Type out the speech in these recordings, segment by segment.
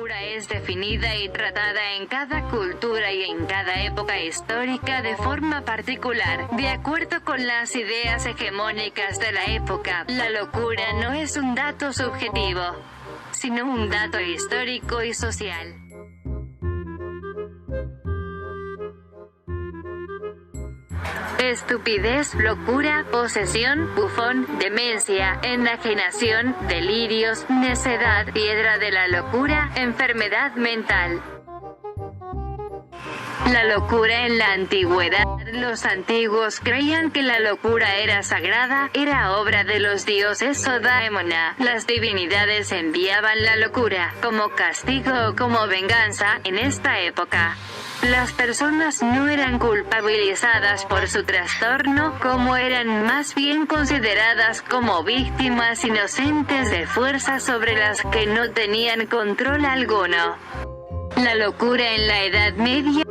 locura es definida y tratada en cada cultura y en cada época histórica de forma particular, de acuerdo con las ideas hegemónicas de la época. La locura no es un dato subjetivo, sino un dato histórico y social. Estupidez, locura, posesión, bufón, demencia, enajenación, delirios, necedad, piedra de la locura, enfermedad mental. La locura en la antigüedad. Los antiguos creían que la locura era sagrada, era obra de los dioses o daemona. Las divinidades enviaban la locura, como castigo o como venganza, en esta época. Las personas no eran culpabilizadas por su trastorno, como eran más bien consideradas como víctimas inocentes de fuerzas sobre las que no tenían control alguno. La locura en la Edad Media.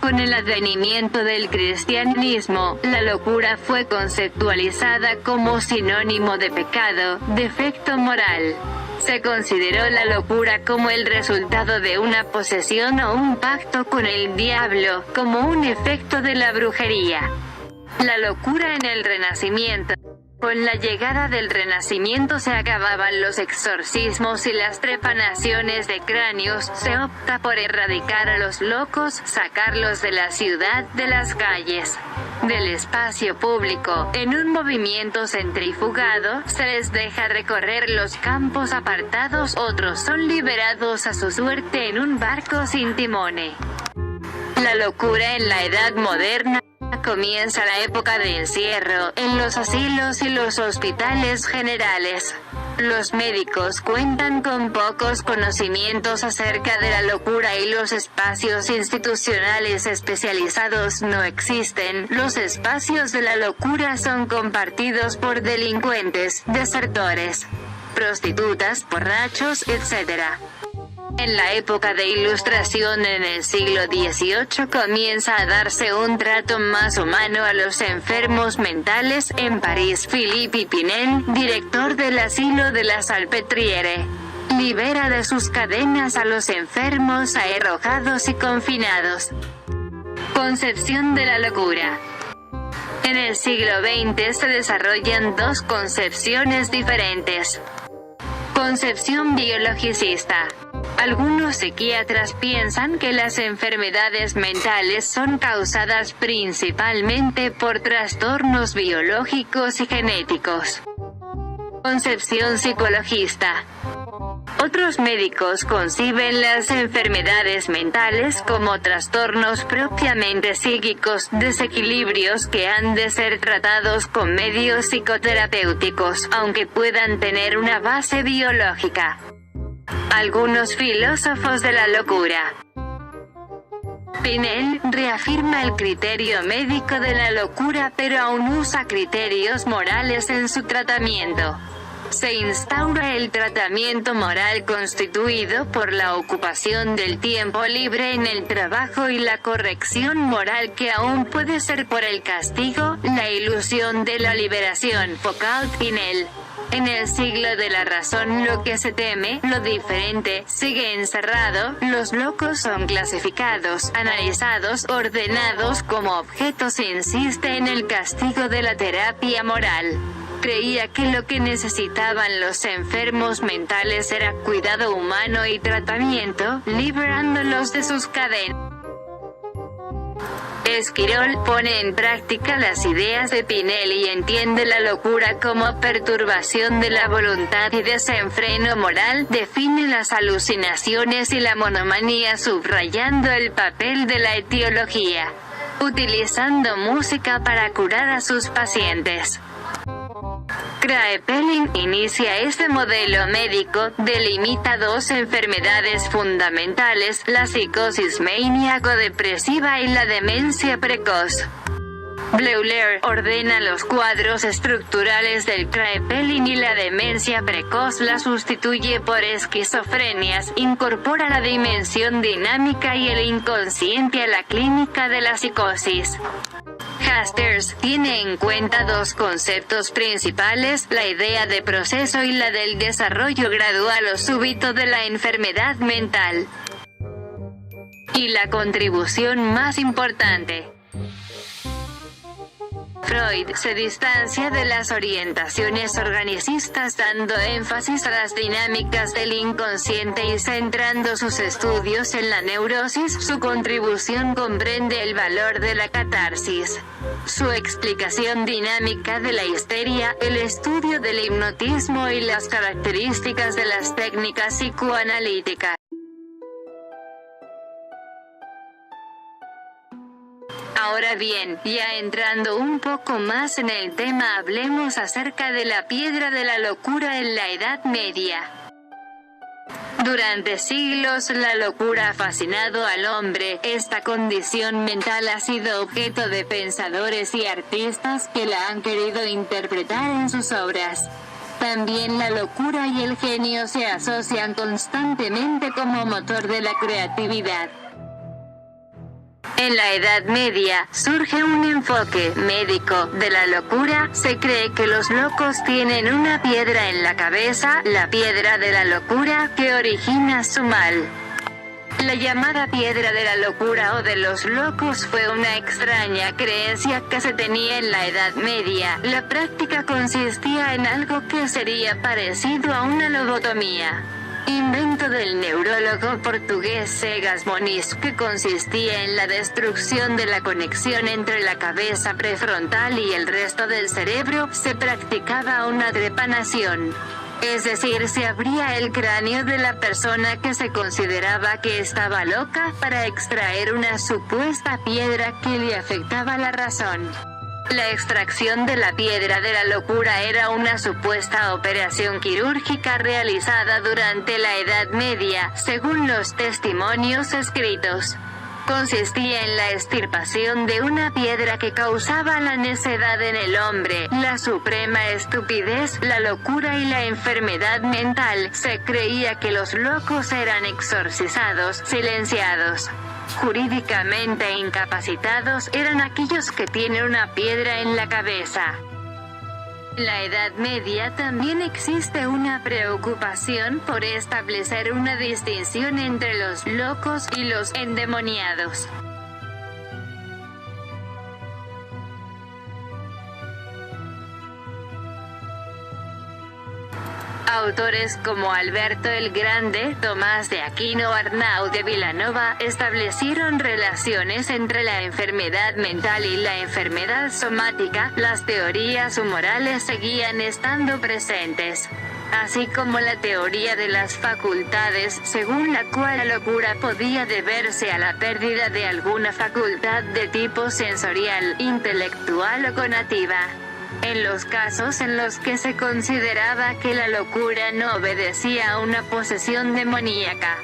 Con el advenimiento del cristianismo, la locura fue conceptualizada como sinónimo de pecado, defecto moral. Se consideró la locura como el resultado de una posesión o un pacto con el diablo, como un efecto de la brujería. La locura en el Renacimiento. Con la llegada del Renacimiento se acababan los exorcismos y las trepanaciones de cráneos, se opta por erradicar a los locos, sacarlos de la ciudad, de las calles, del espacio público. En un movimiento centrifugado, se les deja recorrer los campos apartados, otros son liberados a su suerte en un barco sin timone. La locura en la Edad Moderna. Comienza la época de encierro, en los asilos y los hospitales generales. Los médicos cuentan con pocos conocimientos acerca de la locura y los espacios institucionales especializados no existen. Los espacios de la locura son compartidos por delincuentes, desertores, prostitutas, borrachos, etc. En la época de Ilustración en el siglo XVIII comienza a darse un trato más humano a los enfermos mentales. En París, Philippe Pinel, director del asilo de la Salpêtrière, libera de sus cadenas a los enfermos arrojados y confinados. Concepción de la locura. En el siglo XX se desarrollan dos concepciones diferentes. Concepción biologicista. Algunos psiquiatras piensan que las enfermedades mentales son causadas principalmente por trastornos biológicos y genéticos. Concepción psicologista. Otros médicos conciben las enfermedades mentales como trastornos propiamente psíquicos, desequilibrios que han de ser tratados con medios psicoterapéuticos, aunque puedan tener una base biológica. Algunos filósofos de la locura. Pinel reafirma el criterio médico de la locura, pero aún usa criterios morales en su tratamiento. Se instaura el tratamiento moral constituido por la ocupación del tiempo libre en el trabajo y la corrección moral que aún puede ser por el castigo, la ilusión de la liberación. Foucault-Pinel. En el siglo de la razón lo que se teme, lo diferente, sigue encerrado. Los locos son clasificados, analizados, ordenados como objetos. Insiste en el castigo de la terapia moral. Creía que lo que necesitaban los enfermos mentales era cuidado humano y tratamiento, liberándolos de sus cadenas. Esquirol pone en práctica las ideas de Pinel y entiende la locura como perturbación de la voluntad y desenfreno moral. Define las alucinaciones y la monomanía subrayando el papel de la etiología, utilizando música para curar a sus pacientes. Kraepelin inicia este modelo médico, delimita dos enfermedades fundamentales, la psicosis maníaco-depresiva y la demencia precoz. Bleuler ordena los cuadros estructurales del Kraepelin y la demencia precoz la sustituye por esquizofrenias, incorpora la dimensión dinámica y el inconsciente a la clínica de la psicosis. Masters tiene en cuenta dos conceptos principales, la idea de proceso y la del desarrollo gradual o súbito de la enfermedad mental. Y la contribución más importante. Freud se distancia de las orientaciones organicistas dando énfasis a las dinámicas del inconsciente y centrando sus estudios en la neurosis. Su contribución comprende el valor de la catarsis, su explicación dinámica de la histeria, el estudio del hipnotismo y las características de las técnicas psicoanalíticas. Ahora bien, ya entrando un poco más en el tema, hablemos acerca de la piedra de la locura en la Edad Media. Durante siglos la locura ha fascinado al hombre. Esta condición mental ha sido objeto de pensadores y artistas que la han querido interpretar en sus obras. También la locura y el genio se asocian constantemente como motor de la creatividad. En la Edad Media, surge un enfoque médico de la locura. Se cree que los locos tienen una piedra en la cabeza, la piedra de la locura, que origina su mal. La llamada piedra de la locura o de los locos fue una extraña creencia que se tenía en la Edad Media. La práctica consistía en algo que sería parecido a una lobotomía, invento del neurólogo portugués Cegas Moniz, que consistía en la destrucción de la conexión entre la cabeza prefrontal y el resto del cerebro. Se practicaba una trepanación, es decir, se abría el cráneo de la persona que se consideraba que estaba loca para extraer una supuesta piedra que le afectaba la razón. La extracción de la piedra de la locura era una supuesta operación quirúrgica realizada durante la Edad Media, según los testimonios escritos. Consistía en la extirpación de una piedra que causaba la necedad en el hombre, la suprema estupidez, la locura y la enfermedad mental. Se creía que los locos eran exorcizados, silenciados, jurídicamente incapacitados. Eran aquellos que tienen una piedra en la cabeza. En la Edad Media también existe una preocupación por establecer una distinción entre los locos y los endemoniados. Autores como Alberto el Grande, Tomás de Aquino, Arnau de Vilanova, establecieron relaciones entre la enfermedad mental y la enfermedad somática. Las teorías humorales seguían estando presentes, así como la teoría de las facultades, según la cual la locura podía deberse a la pérdida de alguna facultad de tipo sensorial, intelectual o cognitiva. En los casos en los que se consideraba que la locura no obedecía a una posesión demoníaca,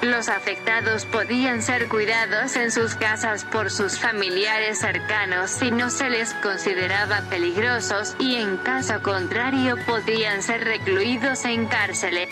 los afectados podían ser cuidados en sus casas por sus familiares cercanos si no se les consideraba peligrosos, y en caso contrario podían ser recluidos en cárceles.